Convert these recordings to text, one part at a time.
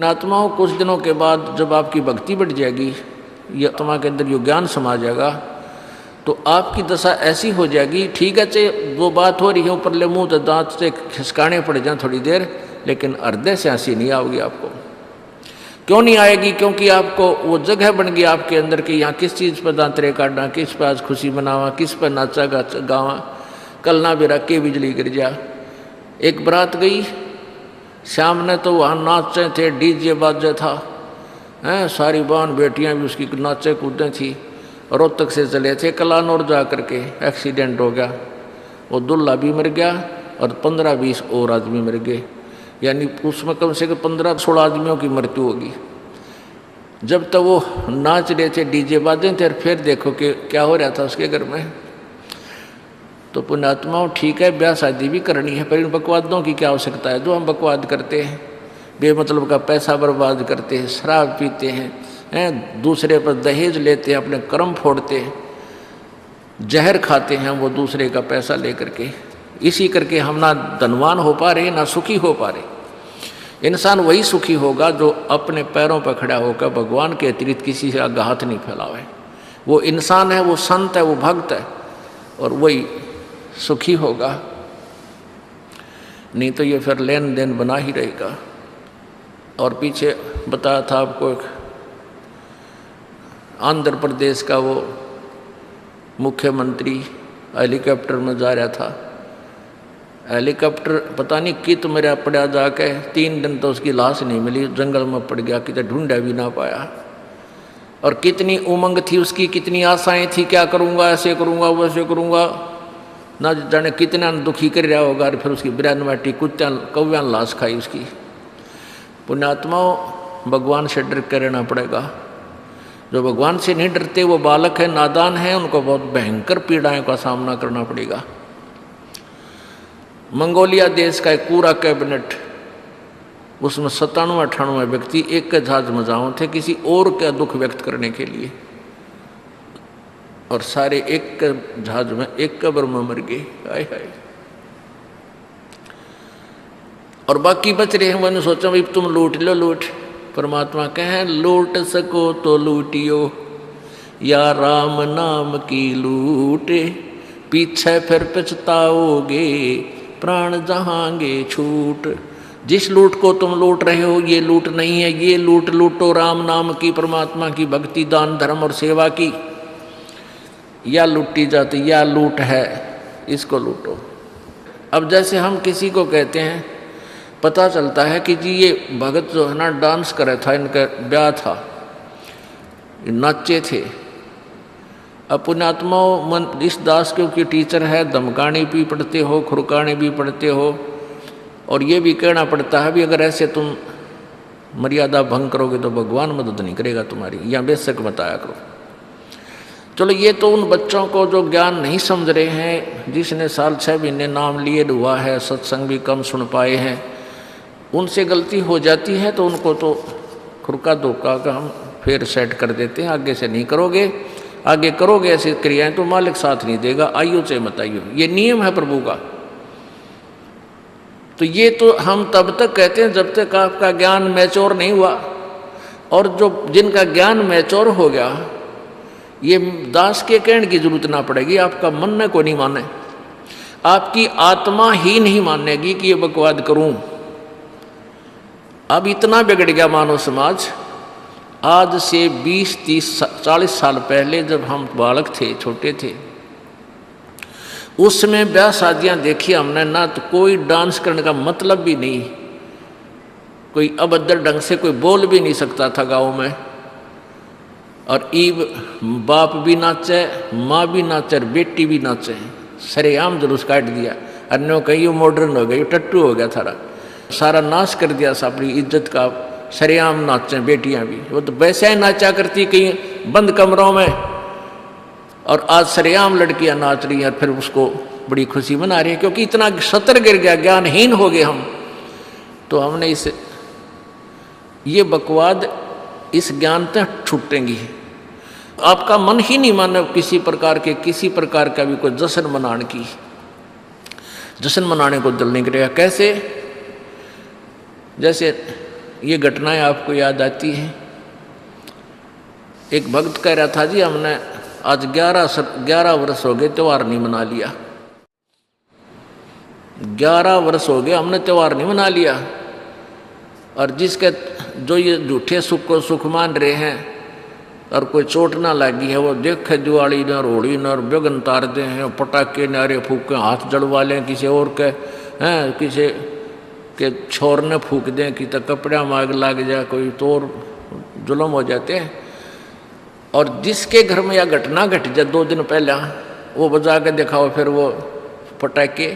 आत्माओं कुछ दिनों के बाद जब आपकी भक्ति बढ़ जाएगी, ये आत्मा के अंदर जो ज्ञान समा जाएगा, तो आपकी दशा ऐसी हो जाएगी। ठीक है, चाहे वो बात हो रही है ऊपर ले मुंह तो दांत से खिसकाने पड़ जाए थोड़ी देर, लेकिन हृदय से हंसी नहीं आएगी आपको। क्यों नहीं आएगी? क्योंकि आपको वो जगह बन गई आपके अंदर कि यहाँ किस चीज़ पर दांतरे काटना, किस पर आज खुशी मनावा, किस पर नाचा गावा। कल ना भी रख के बिजली गिर जा। एक बारात गई, शाम ने तो वहाँ नाचे थे, डीजे बाजे था, हैं सारी बहन बेटियाँ भी उसकी नाचे कूदें थी। रोहतक से चले थे कलानौर जा करके, एक्सीडेंट हो गया, वो दूल्हा भी मर गया और 15-20 और आदमी मर गए, यानी उसमें कम से कम 15-16 आदमियों की मृत्यु होगी। जब तक वो नाच रहे थे, डीजे बाजे थे, और फिर देखो कि क्या हो रहा था उसके घर में। तो पुण्यात्माओं, ठीक है ब्याह शादी भी करनी है, पर इन बकवादों की क्या आवश्यकता है जो हम बकवाद करते हैं, बेमतलब का पैसा बर्बाद करते हैं, शराब पीते हैं, दूसरे पर दहेज लेते हैं, अपने कर्म फोड़ते हैं, जहर खाते हैं वो दूसरे का पैसा लेकर के। इसी करके हम ना धनवान हो पा रहे ना सुखी हो पा रहे। इंसान वही सुखी होगा जो अपने पैरों पर खड़ा होकर भगवान के अतिरिक्त किसी से आगे हाथ नहीं फैलावे। वो इंसान है, वो संत है, वो भक्त है, और वही सुखी होगा। नहीं तो ये फिर लेन देन बना ही रहेगा। और पीछे बताया था आपको, आंध्र प्रदेश का वो मुख्यमंत्री हेलीकॉप्टर में जा रहा था। हेलीकॉप्टर पता नहीं कित मेरा पड़ा जाके, 3 दिन तो उसकी लाश नहीं मिली, जंगल में पड़ गया, कितने ढूंढा भी ना पाया। और कितनी उमंग थी उसकी, कितनी आशाएं थी, क्या करूँगा, ऐसे करूँगा, वैसे करूँगा, ना जाने कितना दुखी कर रहा होगा। और फिर उसकी 92 कुत्त्या कौव्या लाश खाई उसकी। पुण्यात्माओं, भगवान से डर कर रहना पड़ेगा। जो भगवान से नहीं डरते वो बालक है, नादान है, उनको बहुत भयंकर पीड़ाओं का सामना करना पड़ेगा। मंगोलिया देश का एक पूरा कैबिनेट, उसमें 97-98 व्यक्ति एक के जहाज में जाओ थे किसी और का दुख व्यक्त करने के लिए, और सारे एक के जहाज में एक कब्र में मर गए। हाय हाय। और बाकी बच रहे हैं। मैंने सोचा भाई तुम लूट लो, लूट। परमात्मा कहें लूट सको तो लूटियो, या राम नाम की लूटे, पीछे फिर पछताओगे, प्राण जहांगे छूट। जिस लूट को तुम लूट रहे हो ये लूट नहीं है, ये लूट लूटो राम नाम की, परमात्मा की भक्ति, दान धर्म और सेवा की। या लूटी जाती या लूट है, इसको लूटो। अब जैसे हम किसी को कहते हैं, पता चलता है कि जी ये भगत जो है ना डांस करे था, इनका ब्याह था, नाचे थे। अब पुण्यात्माओं, मन इस दास क्योंकि टीचर है, धमकानी भी पढ़ते हो, खुरकाने भी पढ़ते हो, और ये भी कहना पड़ता है भी अगर ऐसे तुम मर्यादा भंग करोगे तो भगवान मदद नहीं करेगा तुम्हारी, या बेशक बताया करो। चलो, ये तो उन बच्चों को जो ज्ञान नहीं समझ रहे हैं, जिसने साल 6 महीने नाम लिए हुआ है, सत्संग भी कम सुन पाए हैं, उनसे गलती हो जाती है तो उनको तो खुरका धोखा का हम फिर सेट कर देते हैं। आगे से नहीं करोगे, आगे करोगे ऐसी क्रियाएं तो मालिक साथ नहीं देगा, आइयो चाहे मत आइयो, ये नियम है प्रभु का। तो ये तो हम तब तक कहते हैं जब तक आपका ज्ञान मैच्योर नहीं हुआ। और जो जिनका ज्ञान मैच्योर हो गया, ये दास के कहने की जरूरत ना पड़ेगी, आपका मन को नहीं माने, आपकी आत्मा ही नहीं मानेगी कि ये बकवाद करूं। अब इतना बिगड़ गया मानव समाज। आज से 20, 30, 40 साल पहले जब हम बालक थे, छोटे थे, उस समय ब्याह शादियां देखी हमने ना, तो कोई डांस करने का मतलब भी नहीं, कोई अभद्र ढंग से कोई बोल भी नहीं सकता था गाँव में। और ईब बाप भी नाचे, माँ भी नाचे, और बेटी भी नाचे, सरेआम जुलूस काट दिया। अन्यों कही मॉडर्न हो गई, टट्टू हो गया थारा, सारा नाश कर दिया अपनी इज्जत का। सरेआम नाचे बेटियां भी, वो तो वैसे ही नाचा करती कहीं बंद कमरों में, और आज सरेआम लड़कियां नाच रही हैं, फिर उसको बड़ी खुशी मना रही है, क्योंकि इतना सतर गिर गया, ज्ञानहीन हो गए हम। तो हमने ये बकवाद, इस ज्ञान से छूटेंगी। आपका मन ही नहीं माने किसी प्रकार का भी कोई जश्न मनाने की, जश्न मनाने को दिल नहीं करेगा। कैसे? जैसे ये घटनाएं आपको याद आती हैं। एक भक्त कह रहा था जी हमने आज 11 वर्ष हो गए त्यौहार नहीं मना लिया। 11 वर्ष हो गए हमने त्यौहार नहीं मना लिया। और जिसके जो ये झूठे सुख को सुख मान रहे हैं और कोई चोट ना लगी है वो देखे दिवाली न होली न बेगन तार दे हैं, पटाखे नारे फूके, हाथ जड़वा लें किसी और के हैं, किसी के छोर ने फूक दें कि तो कपड़ा माग लग जाए, कोई तो और जुल्म हो जाते हैं। और जिसके घर में यह घटना घट जाए 2 दिन पहले वो बजा के दिखाओ फिर वो पटाखे,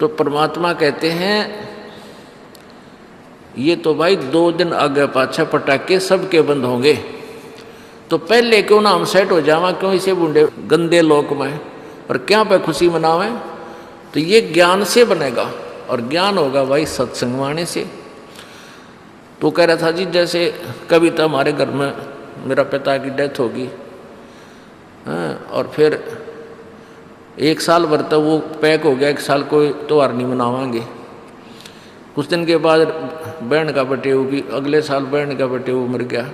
तो परमात्मा कहते हैं ये तो भाई 2 दिन आगे पाछे पटाखे सबके बंद होंगे, तो पहले क्यों ना हम सेट हो जावा, क्यों इसे बूढ़े गंदे लोक में और क्या पे खुशी मनावें। तो ये ज्ञान से बनेगा और ज्ञान होगा भाई सत्संग वाणी से। तो कह रहा था जी जैसे कभी तो हमारे घर में मेरा पिता की डेथ होगी, और फिर 1 साल भर तक वो पैक हो गया, 1 साल कोई त्यौहार नहीं मनावाएंगे। कुछ दिन के बाद बहन का बटेऊ की, अगले साल बहन का बटेऊ मर गया,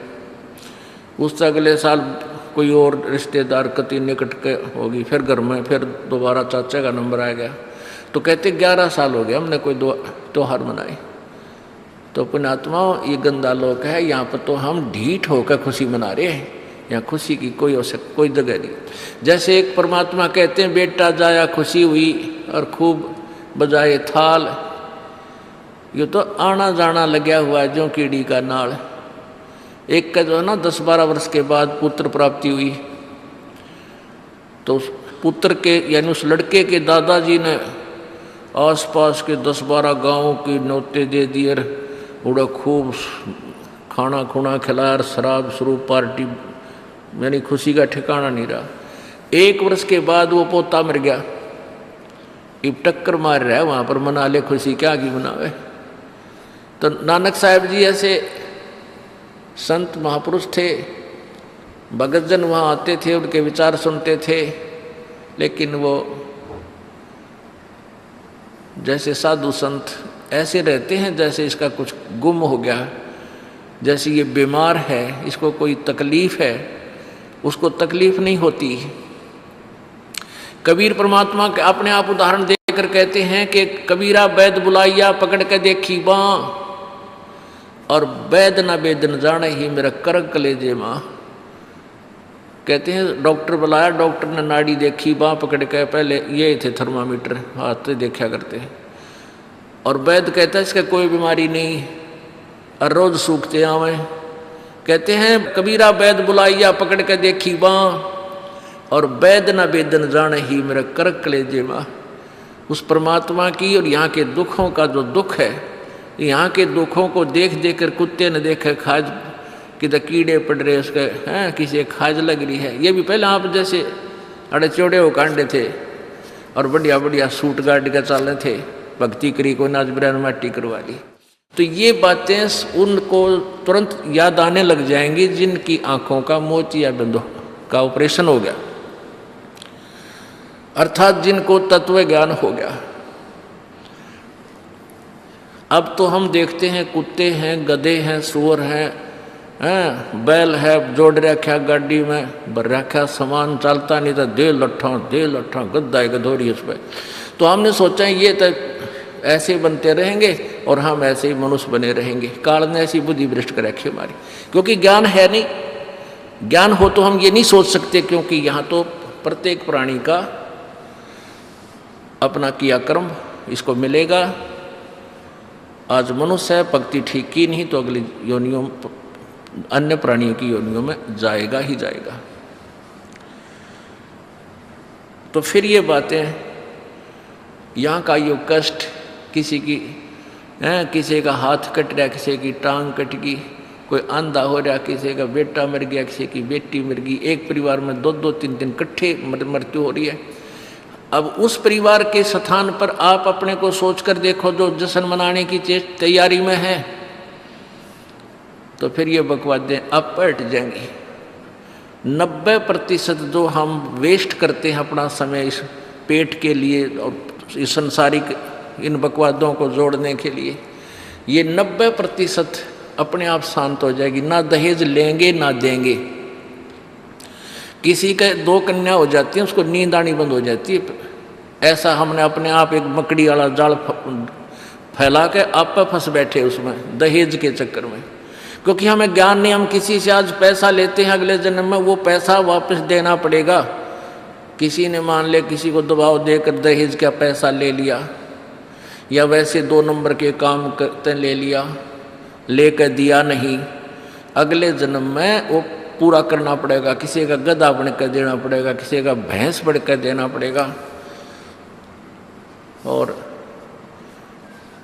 उससे अगले साल कोई और रिश्तेदार कति निकट के होगी, फिर घर में फिर दोबारा चाचा का नंबर आ गया। तो कहते 11 साल हो गया हमने कोई त्यौहार मनाए। तो पुण्यात्मा ये गंदा लोक है, यहाँ पर तो हम ढीठ होकर खुशी मना रहे हैं, यहाँ खुशी की कोई जगह नहीं। जैसे एक परमात्मा कहते हैं बेटा जाया खुशी हुई और खूब बजाए थाल, ये तो आना जाना लगा हुआ है जो कीड़ी का नाल। एक का जो है ना 10-12 वर्ष के बाद पुत्र प्राप्ति हुई, तो उस पुत्र के यानी उस लड़के के दादाजी ने आसपास के 10-12 गांवों की न्योते दे दिए, उड़ा खूब खाना खुना खिलाया, शराब स्वरूप पार्टी, यानी खुशी का ठिकाना नहीं रहा। 1 वर्ष के बाद वो पोता मर गया, अब टक्कर मार रहा है वहाँ पर, मना ले खुशी क्या की मनावे। तो नानक साहब जी ऐसे संत महापुरुष थे, भगत जन वहाँ आते थे, उनके विचार सुनते थे, लेकिन वो जैसे साधु संत ऐसे रहते हैं जैसे इसका कुछ गुम हो गया, जैसे ये बीमार है, इसको कोई तकलीफ है, उसको तकलीफ नहीं होती। कबीर परमात्मा के अपने आप उदाहरण देकर कहते हैं कि कबीरा वैद बुलाइया पकड़ के देखी बाँ, और वैद न वेद न जाने ही मेरा करक कलेजे माँ। कहते हैं डॉक्टर बुलाया, डॉक्टर ने नाड़ी देखी, बाँ पकड़ के, पहले ये थे थर्मामीटर हाथ से देखा करते हैं, और वैद कहता है इसका कोई बीमारी नहीं और रोज सूखते आवे। कहते हैं कबीरा वैद बुलाइया पकड़ के देखी बाँ, और वैद न वेद न जाने ही मेरा करक कलेजे माँ। उस परमात्मा की और यहाँ के दुखों का जो दुख है, यहाँ के दुखों को देख देख कर कुत्ते ने देखे खाज कि तो कीड़े पड़ रहे उसके हैं, किसी खाज लग रही है। ये भी पहले आप जैसे अड़े चौड़े हो कांडे थे और बढ़िया बढ़िया सूट गाड़ के चाले थे, भक्ति करी को नाच ब्रैन माटी करवा ली। तो ये बातें उनको तुरंत याद आने लग जाएंगी जिनकी आंखों का मोतियाबिंद का ऑपरेशन हो गया, अर्थात जिनको तत्व ज्ञान हो गया। अब तो हम देखते हैं कुत्ते हैं, गधे हैं, सुअर हैं, बैल है, जोड़ रखा गाड़ी में, भर रखा सामान, चलता नहीं था, दे लट्ठा गद्दा है गधोरी उस पर। तो हमने सोचा ये तो ऐसे बनते रहेंगे और हम ऐसे ही मनुष्य बने रहेंगे। काल ने ऐसी बुद्धि भ्रष्ट कर रखी हमारी, क्योंकि ज्ञान है नहीं। ज्ञान हो तो हम ये नहीं सोच सकते, क्योंकि यहाँ तो प्रत्येक प्राणी का अपना किया कर्म इसको मिलेगा। आज मनुष्य है, भक्ति ठीक की नहीं तो अगली योनियों अन्य प्राणियों की योनियों में जाएगा ही जाएगा। तो फिर ये बातें, यहाँ का यो कष्ट, किसी की किसी का हाथ कट रहा, किसी की टांग कट गई, कोई अंधा हो रहा, किसी का बेटा मर गया, किसी की बेटी मर गई, एक परिवार में 2-2, 3-3 इकट्ठे मृत्यु हो रही है। अब उस परिवार के स्थान पर आप अपने को सोच कर देखो जो जश्न मनाने की तैयारी में है, तो फिर ये बकवादें अब पलट जाएंगी। 90% जो हम वेस्ट करते हैं अपना समय इस पेट के लिए और इस संसारिक इन बकवादों को जोड़ने के लिए, ये 90% अपने आप शांत हो जाएगी। ना दहेज लेंगे ना देंगे। किसी के 2 कन्या हो जाती है, उसको नींद आनी बंद हो जाती है। ऐसा हमने अपने आप एक मकड़ी वाला जाल फैला के आप पे फंस बैठे उसमें, दहेज के चक्कर में। क्योंकि हमें ज्ञान नहीं, हम किसी से आज पैसा लेते हैं, अगले जन्म में वो पैसा वापस देना पड़ेगा। किसी ने मान ले किसी को दबाव देकर दहेज का पैसा ले लिया, या वैसे 2 नंबर के काम करते ले लिया, लेकर दिया नहीं, अगले जन्म में वो पूरा करना पड़ेगा। किसी का गधा बनकर देना पड़ेगा, किसी का भैंस बनकर देना पड़ेगा, और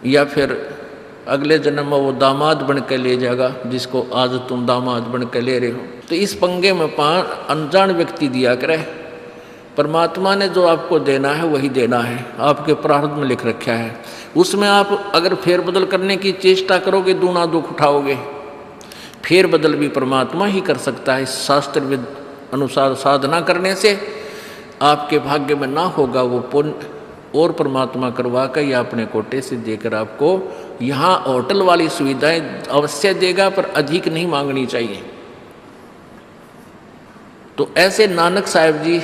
या फिर अगले जन्म में वो दामाद बन के ले जाएगा, जिसको आज तुम दामाद बन के ले रहे हो। तो इस पंगे में अनजान व्यक्ति दिया करे। परमात्मा ने जो आपको देना है वही देना है, आपके प्रारब्ध में लिख रखा है। उसमें आप अगर फेरबदल करने की चेष्टा करोगे, दूना दुख उठाओगे। फेरबदल भी परमात्मा ही कर सकता है। शास्त्र विद अनुसार साधना करने से आपके भाग्य में ना होगा वो पुण्य, और परमात्मा करवा कर या अपने कोटे से देकर आपको यहाँ होटल वाली सुविधाएं अवश्य देगा, पर अधिक नहीं मांगनी चाहिए। तो ऐसे नानक साहब जी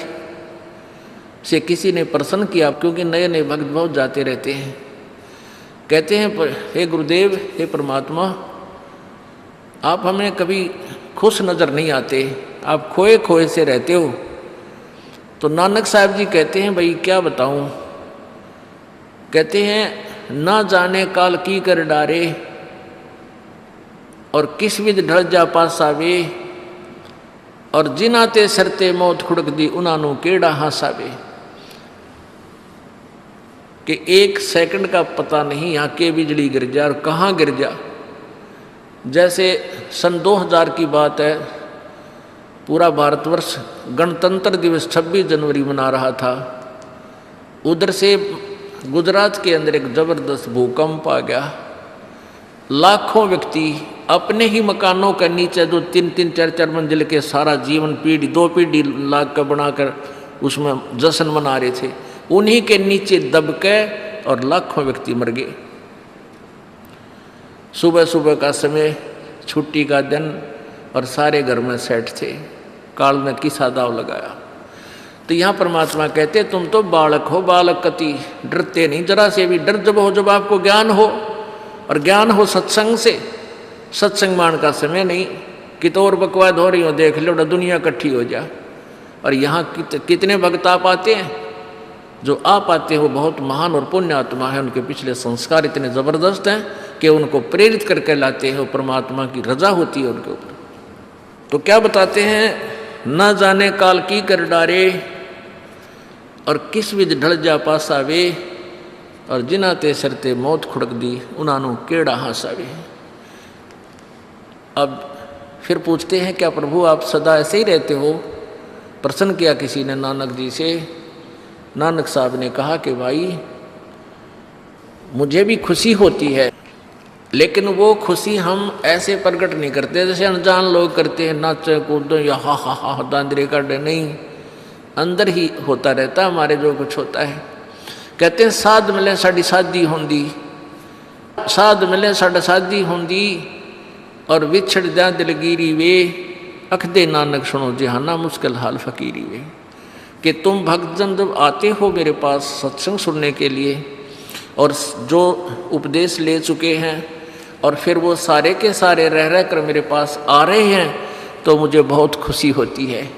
से किसी ने प्रश्न किया, क्योंकि नए नए भक्त बहुत जाते रहते हैं। कहते हैं, हे गुरुदेव, हे परमात्मा, आप हमें कभी खुश नज़र नहीं आते, आप खोए खोए से रहते हो। तो नानक साहब जी कहते हैं, भाई क्या बताऊं। कहते हैं, ना जाने काल की कर डारे, और किस विध ढल जा पासावे, और जिनाते सरते मौत खुड़क दी उनानू केड़ा हासावे। कि 1 सेकंड का पता नहीं यहाँ के बिजली गिर जा और कहाँ गिर जा। जैसे सन 2000 की बात है, पूरा भारतवर्ष गणतंत्र दिवस 26 जनवरी मना रहा था। उधर से गुजरात के अंदर एक जबरदस्त भूकंप आ गया। लाखों व्यक्ति अपने ही मकानों के नीचे, जो 3-3, 4-4 मंजिल के सारा जीवन पीढ़ी 2 पीढ़ी लाग कर बनाकर उसमें जश्न मना रहे थे, उन्हीं के नीचे दब के और लाखों व्यक्ति मर गए। सुबह सुबह का समय, छुट्टी का दिन, और सारे घर में सेठ थे। काल ने किसा दाव लगाया। तो यहाँ परमात्मा कहते, तुम तो बालक हो, बालक कति डरते नहीं जरा से भी। डर जब हो जब आपको ज्ञान हो, और ज्ञान हो सत्संग से। सत्संग मान का समय नहीं कि तो और बकवाद हो रही हो, देख लो दुनिया इकट्ठी हो जा। और यहाँ कितने भक्त आ पाते हैं। जो आ पाते हो बहुत महान और पुण्य आत्मा है, उनके पिछले संस्कार इतने ज़बरदस्त हैं कि उनको प्रेरित करके लाते हैं। परमात्मा की रजा होती है उनके ऊपर। तो क्या बताते हैं, न जाने काल की कर डारे, और किस विध ढल जा पासावे, और जिनाते सरते मौत खुड़क दी उनानू केड़ा हासावे। अब फिर पूछते हैं, क्या प्रभु आप सदा ऐसे ही रहते हो। प्रश्न किया किसी ने नानक जी से। नानक साहब ने कहा कि भाई मुझे भी खुशी होती है, लेकिन वो खुशी हम ऐसे प्रकट नहीं करते जैसे अनजान लोग करते हैं, नाचे कूदो या हा हा हा दांदरे काटे। नहीं, अंदर ही होता रहता हमारे जो कुछ होता है। कहते हैं, साध मिले साड़ी शादी होंदी, साध मिले साड़ा शादी होंदी, और विछड़ जा दिलगिरी वे, अखदे नानक सुनो जहाना मुश्किल हाल फकीरी वे। कि तुम भक्तजन जब आते हो मेरे पास सत्संग सुनने के लिए, और जो उपदेश ले चुके हैं, और फिर वो सारे के सारे रह रह कर मेरे पास आ रहे हैं, तो मुझे बहुत खुशी होती है।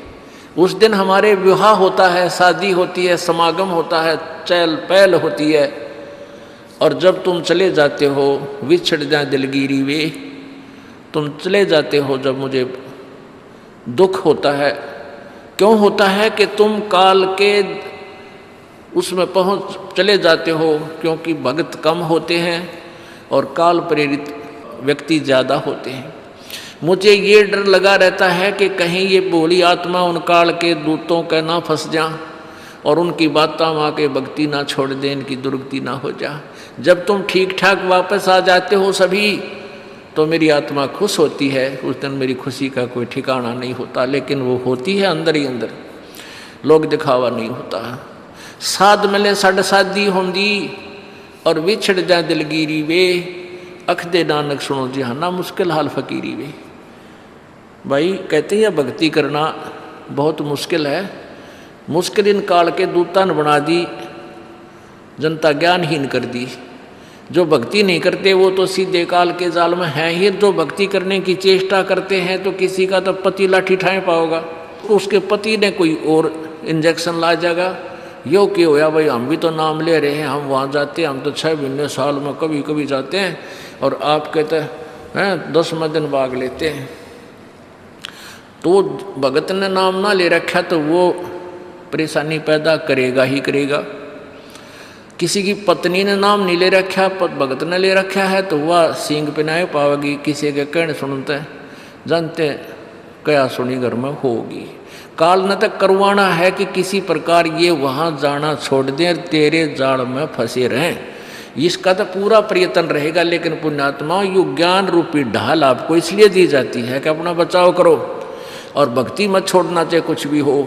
उस दिन हमारे विवाह होता है, शादी होती है, समागम होता है, चहल पहल होती है। और जब तुम चले जाते हो, विछड़ जाए दिलगिरी वे, तुम चले जाते हो जब मुझे दुख होता है। क्यों होता है कि तुम काल के उसमें पहुँच चले जाते हो, क्योंकि भक्त कम होते हैं और काल प्रेरित व्यक्ति ज़्यादा होते हैं। मुझे ये डर लगा रहता है कि कहीं ये भोली आत्मा उन काल के दूतों का ना फंस जा, और उनकी बातों माँ के भक्ति ना छोड़ दे, इनकी दुर्गति ना हो जा। जब तुम ठीक ठाक वापस आ जाते हो सभी, तो मेरी आत्मा खुश होती है। उस दिन मेरी खुशी का कोई ठिकाना नहीं होता, लेकिन वो होती है अंदर ही अंदर, लोग दिखावा नहीं होता। साध मिले साड़ शादी होंदी, और विछड़ जा दिलगिरी वे, अख दे नानक सुनो जी हाँ ना मुश्किल हाल फकीरी वे। भाई कहते हैं भक्ति करना बहुत मुश्किल है, मुश्किल इन काल के दूता ने बना दी, जनता ज्ञानहीन कर दी। जो भक्ति नहीं करते वो तो सीधे काल के जाल में हैं ही। जो भक्ति करने की चेष्टा करते हैं तो किसी का तो पति लाठी ठाए पाओगा, उसके पति ने कोई और इंजेक्शन ला जाएगा। यो कि होया भाई हम भी तो नाम ले रहे हैं, हम वहाँ जाते हैं, हम तो 6 महीने साल में कभी कभी जाते हैं और आप कहते हैं 10वें दिन भाग लेते हैं। तो भगत ने नाम ना ले रखा तो वो परेशानी पैदा करेगा ही करेगा। किसी की पत्नी ने नाम नहीं ले रखा, भगत ने ले रखा है तो वह सींग पिनाए पावेगी। किसी के कहने सुनते जानते क्या सुनी घर में होगी। काल ने तक करवाना है कि किसी प्रकार ये वहाँ जाना छोड़ दें, तेरे जाल में फंसे रहें, इसका तो पूरा प्रयत्न रहेगा। लेकिन पुण्यात्मा यु ज्ञान रूपी ढाल आपको इसलिए दी जाती है कि अपना बचाव करो और भक्ति मत छोड़ना चाहे कुछ भी हो।